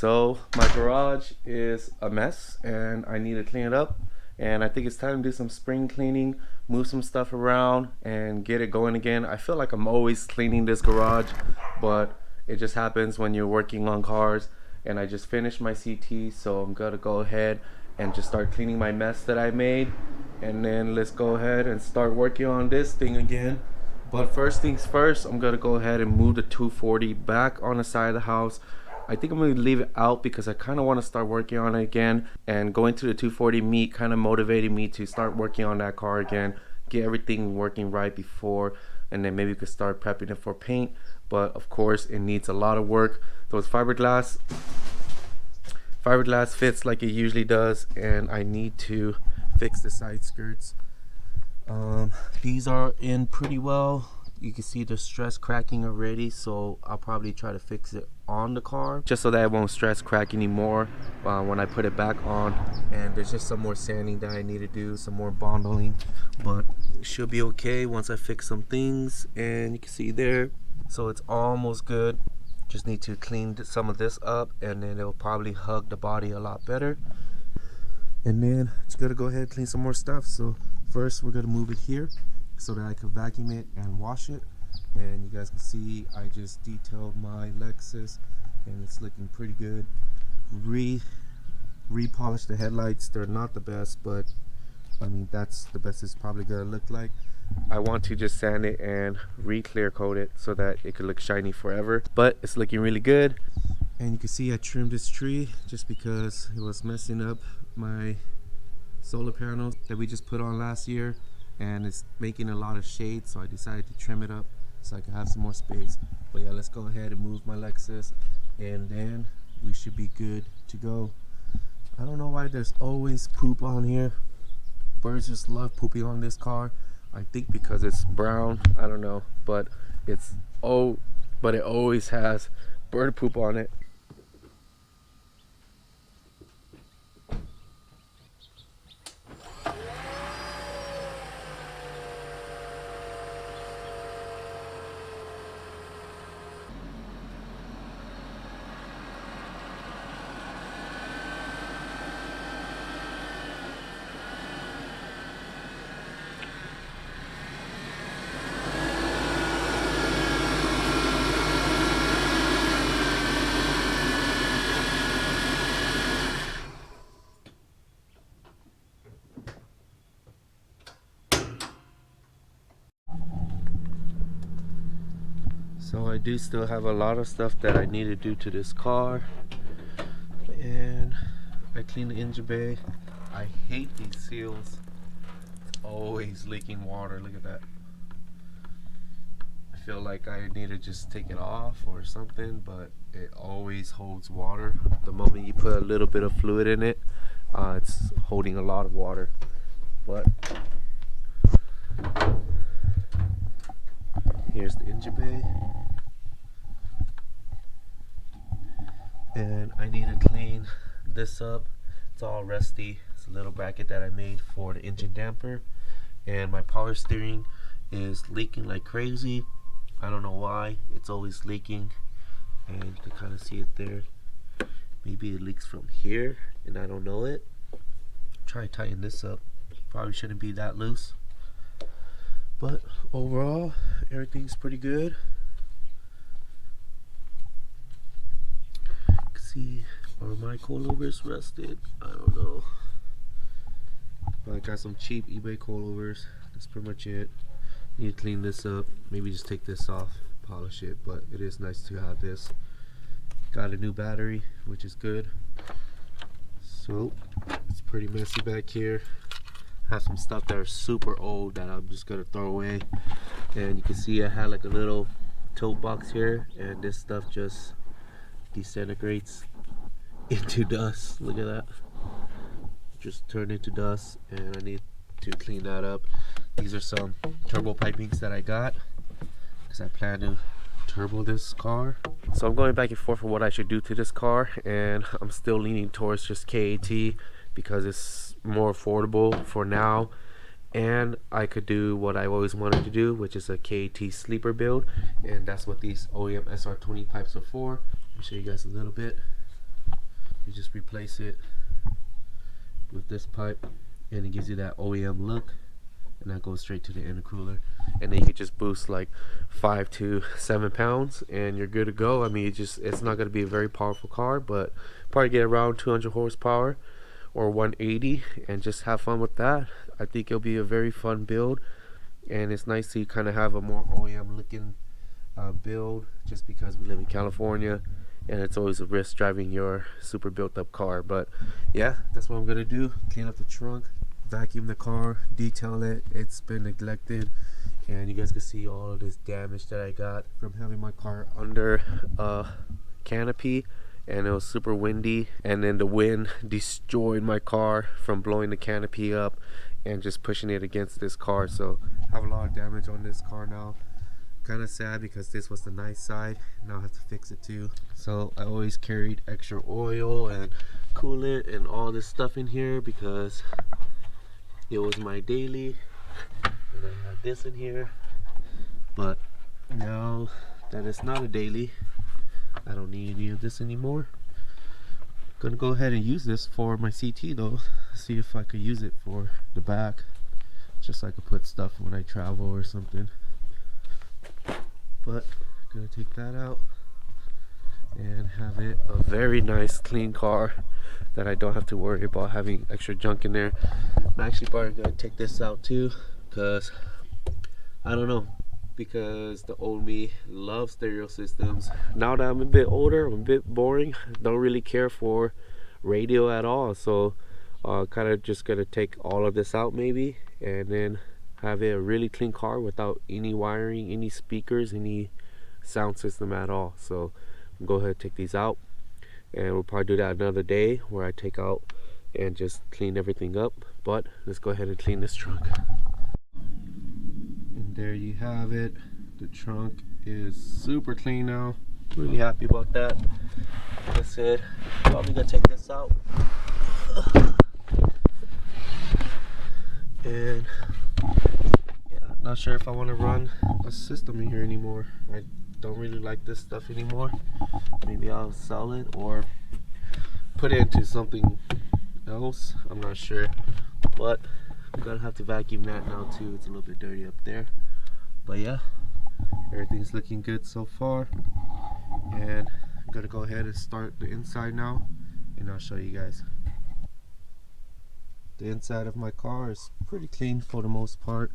So my garage is a mess and I need to clean it up, and I think it's time to do some spring cleaning, move some stuff around and get it going again. I feel like I'm always cleaning this garage, but it just happens when you're working on cars. And I just finished my CT, so I'm gonna go ahead and just start cleaning my mess that I made, and then let's go ahead and start working on this thing again. But first things first, I'm gonna go ahead and move the 240 back on the side of the house. I think I'm gonna leave it out because I kind of want to start working on it again, and going to the 240 meet kind of motivated me to start working on that car again, get everything working right before, and then maybe we could start prepping it for paint. But of course it needs a lot of work. Those fiberglass fits like it usually does, and I need to fix the side skirts. These are in pretty well. You can see the stress cracking already, so I'll probably try to fix it on the car just so that it won't stress crack anymore when I put it back on. And there's just some more sanding that I need to do, some more bonding, but it should be okay once I fix some things. And you can see there, so it's almost good. Just need to clean some of this up, and then it'll probably hug the body a lot better. And then it's gonna go ahead and clean some more stuff. So first we're gonna move it here so that I can vacuum it and wash it. And you guys can see I just detailed my Lexus and it's looking pretty good. Repolished the headlights. They're not the best, but I mean that's the best it's probably gonna look like. I want to just sand it and re-clear coat it so that it could look shiny forever, but it's looking really good. And you can see I trimmed this tree just because it was messing up my solar panels that we just put on last year, and it's making a lot of shade, so I decided to trim it up so I can have some more space. But yeah, let's go ahead and move my Lexus, and then we should be good to go. I don't know why there's always poop on here. Birds just love pooping on this car. I think because it's brown, I don't know, but it always has bird poop on it. So I do still have a lot of stuff that I need to do to this car, and I cleaned the engine bay. I hate these seals. It's always leaking water. Look at that. I feel like I need to just take it off or something, but it always holds water. The moment you put a little bit of fluid in it, it's holding a lot of water. But here's the engine bay. And I need to clean this up. It's all rusty. It's a little bracket that I made for the engine damper. And my power steering is leaking like crazy. I don't know why. It's always leaking. And you can kind of see it there. Maybe it leaks from here and I don't know it. Try to tighten this up. Probably shouldn't be that loose. But overall, everything's pretty good. See, are my coilovers rusted? I don't know. But I got some cheap eBay coilovers. That's pretty much it. Need to clean this up. Maybe just take this off, polish it. But it is nice to have this. Got a new battery, which is good. So it's pretty messy back here. Have some stuff that are super old that I'm just gonna throw away. And you can see I had like a little tote box here, and this stuff just disintegrates into dust. Look at that. Just turned into dust, and I need to clean that up. These are some turbo pipings that I got because I plan to turbo this car. So I'm going back and forth for what I should do to this car, and I'm still leaning towards just KAT because it's more affordable for now, and I could do what I always wanted to do, which is a KAT sleeper build, and that's what these OEM SR20 pipes are for. Let me show you guys a little bit. You just replace it with this pipe, and it gives you that OEM look, and that goes straight to the intercooler. And then you can just boost like 5 to 7 pounds and you're good to go. I mean, it's not going to be a very powerful car, but probably get around 200 horsepower or 180 and just have fun with that. I think it'll be a very fun build, and it's nice to kind of have a more OEM looking build, just because we live in California and it's always a risk driving your super built up car. But yeah, that's what I'm gonna do. Clean up the trunk, vacuum the car, detail it. It's been neglected, and you guys can see all of this damage that I got from having my car under a canopy, and it was super windy, and then the wind destroyed my car from blowing the canopy up and just pushing it against this car. So I have a lot of damage on this car now. Kind of sad because this was the nice side. Now I have to fix it too. So I always carried extra oil and coolant and all this stuff in here because it was my daily. And I have this in here, but now that it's not a daily, I don't need any of this anymore. Gonna go ahead and use this for my CT though. See if I could use it for the back, just so I could put stuff when I travel or something. But gonna take that out and have it a very nice clean car that I don't have to worry about having extra junk in there. I'm actually probably gonna take this out too, because I don't know, because the old me loves stereo systems. Now that I'm a bit older, I'm a bit boring, don't really care for radio at all. So kind of just gonna take all of this out maybe, and then have it a really clean car without any wiring, any speakers, any sound system at all. So I'll go ahead and take these out, and we'll probably do that another day where I take out and just clean everything up. But let's go ahead and clean this trunk. And there you have it. The trunk is super clean now. Really happy about that. Like I said, probably gonna take this out. And yeah, not sure if I want to run a system in here anymore. I don't really like this stuff anymore. Maybe I'll sell it or put it into something else. I'm not sure, but I'm gonna have to vacuum that now too. It's a little bit dirty up there, but yeah, everything's looking good so far. And I'm gonna go ahead and start the inside now, and I'll show you guys. The inside of my car is pretty clean for the most part.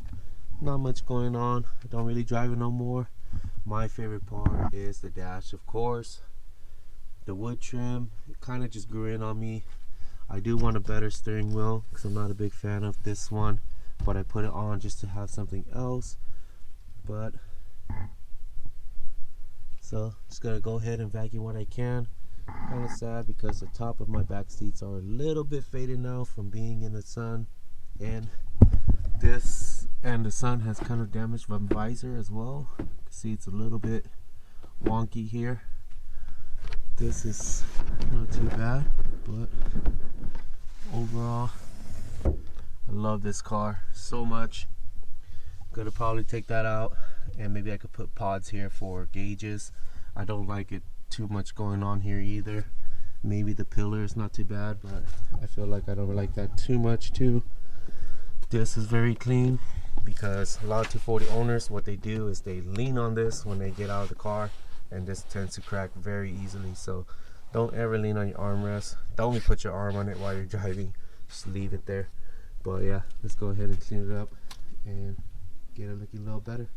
Not much going on. I don't really drive it no more. My favorite part is the dash, of course. The wood trim, it kind of just grew in on me. I do want a better steering wheel because I'm not a big fan of this one, but I put it on just to have something else. But so just gonna go ahead and vacuum what I can. Kind of sad because the top of my back seats are a little bit faded now from being in the sun, and the sun has kind of damaged my visor as well. You can see it's a little bit wonky here. This is not too bad, but overall I love this car so much. Gonna probably take that out, and maybe I could put pods here for gauges. I don't like it too much going on here either. Maybe the pillar is not too bad, but I feel like I don't like that too much too. This is very clean because a lot of 240 owners, what they do is they lean on this when they get out of the car, and this tends to crack very easily. So don't ever lean on your armrest. Don't put your arm on it while you're driving, just leave it there. But yeah, let's go ahead and clean it up and get it looking a little better.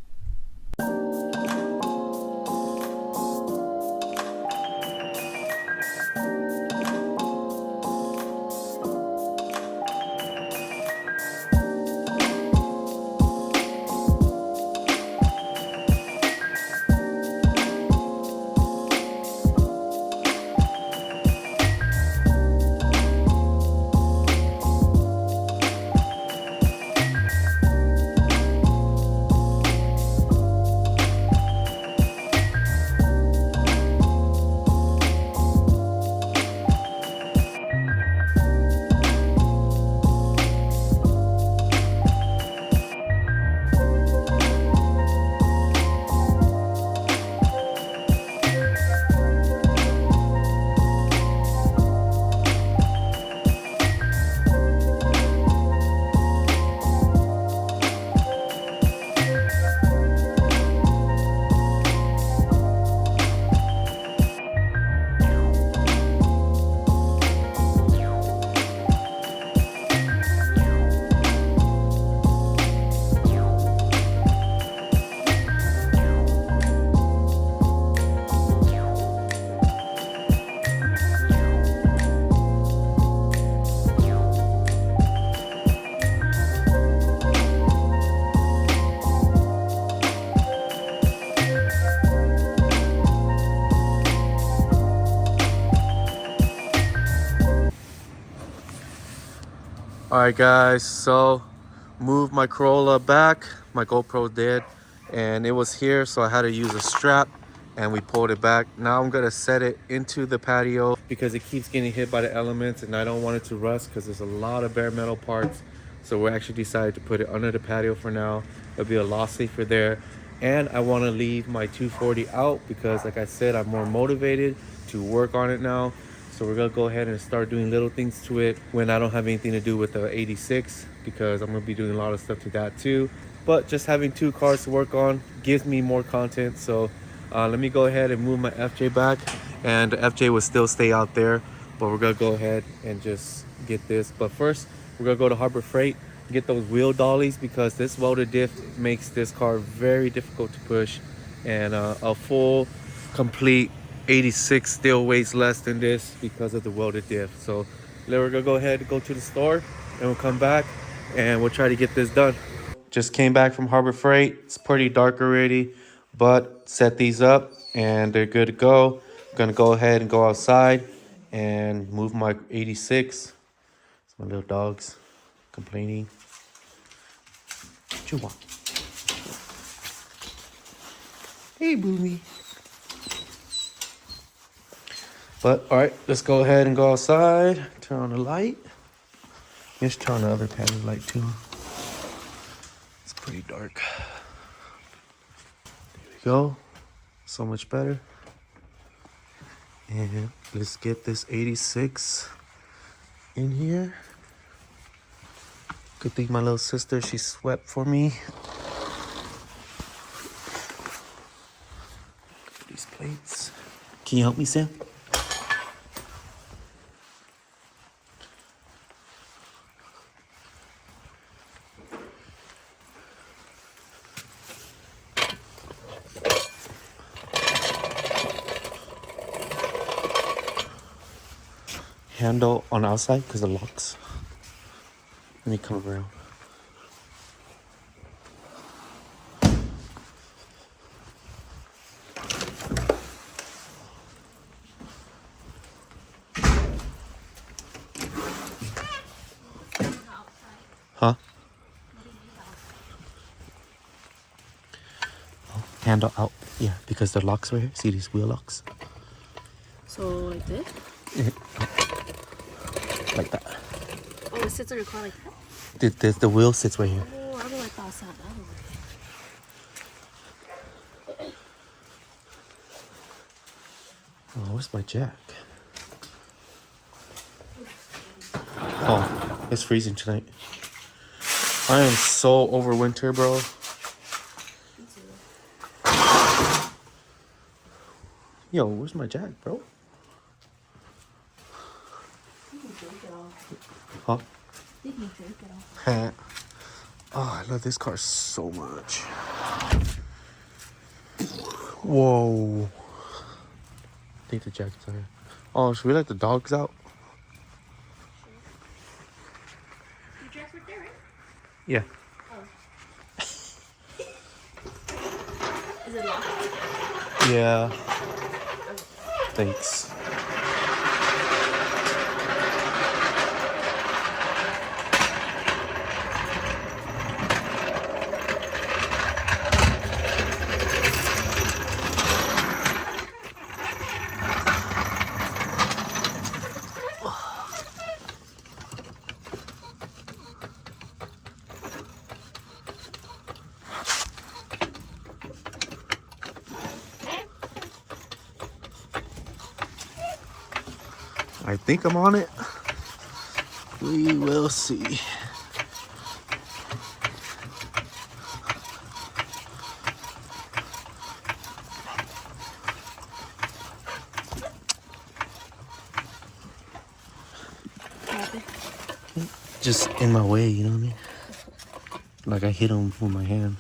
Alright guys, so moved my Corolla back. My GoPro did, and it was here, so I had to use a strap and we pulled it back. Now I'm gonna set it into the patio because it keeps getting hit by the elements and I don't want it to rust because there's a lot of bare metal parts. So we actually decided to put it under the patio for now. There'll be a loss safer there. And I want to leave my 240 out because, like I said, I'm more motivated to work on it now. So we're gonna go ahead and start doing little things to it when I don't have anything to do with the 86, because I'm gonna be doing a lot of stuff to that too. But just having two cars to work on gives me more content. So let me go ahead and move my FJ back, and the FJ will still stay out there, but we're gonna go ahead and just get this. But first, we're gonna go to Harbor Freight, get those wheel dollies, because this welded diff makes this car very difficult to push, and a full complete 86 still weighs less than this because of the welded diff. So we're gonna go ahead and go to the store and we'll come back and we'll try to get this done. Just came back from Harbor Freight. It's pretty dark already, but set these up and they're good to go. Gonna go ahead and go outside and move my 86. It's my little dogs complaining. What you want? Hey, Boomy. But all right, let's go ahead and go outside. Turn on the light. Let's turn on the other panel light too. It's pretty dark. There we go. So much better. And let's get this 86 in here. Good thing my little sister, she swept for me. These plates. Can you help me, Sam? Handle on the outside because the locks. Let me come around. Huh? Oh, handle out. Yeah, because the locks right here. See these wheel locks? So like this? Like that. Oh, it sits on your car like that? The wheel sits right here. Oh, I don't like that outside. I don't like it. Oh, where's my jack? Oh, it's freezing tonight. I am so over winter, bro. Yo, where's my jack, bro? You can drink it off. Huh? You can drink it off. Oh, I love this car so much. Whoa. I think the jacket's on here. Oh, should we let the dogs out? Your jack's right there, right? Yeah. Oh. Is it locked? Yeah. Thanks. I think I'm on it. We will see. Just in my way, you know what I mean? Like I hit him with my hand.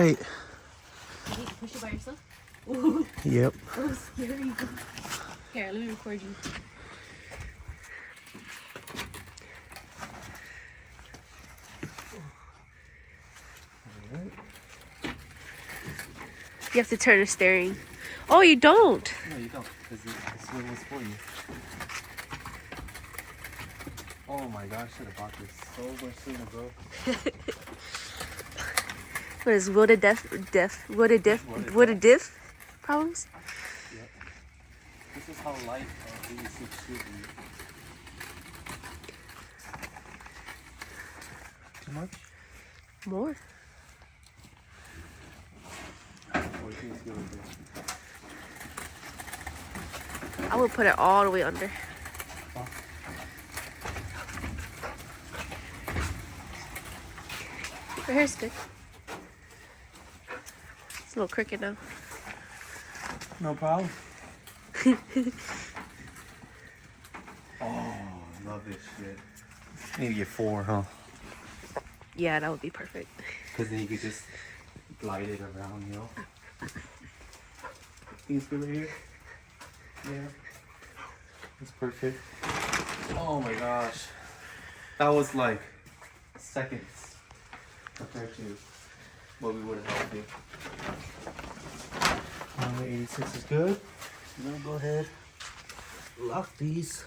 right. You need to push it by yourself? Ooh, Yep. that was scary. Here, let me record you. You have to turn the steering. Oh, you don't. No, you don't, because this one was for you. Oh my gosh, I should have bought this so much sooner, bro. What is will to diff problems? Yep. This is how light AE86 should be. Too much? More. Or you think it's good with this? I would put it all the way under. Your hair's good. It's a little crooked now. No problem. Oh, love this shit. Maybe get 4, huh? Yeah, that would be perfect. Because then you could just glide it around, you know? Think it's good right here? Yeah. That's perfect. Oh my gosh. That was like seconds compared to what we would have had to do. The 86 is good. I'm gonna go ahead, lock these.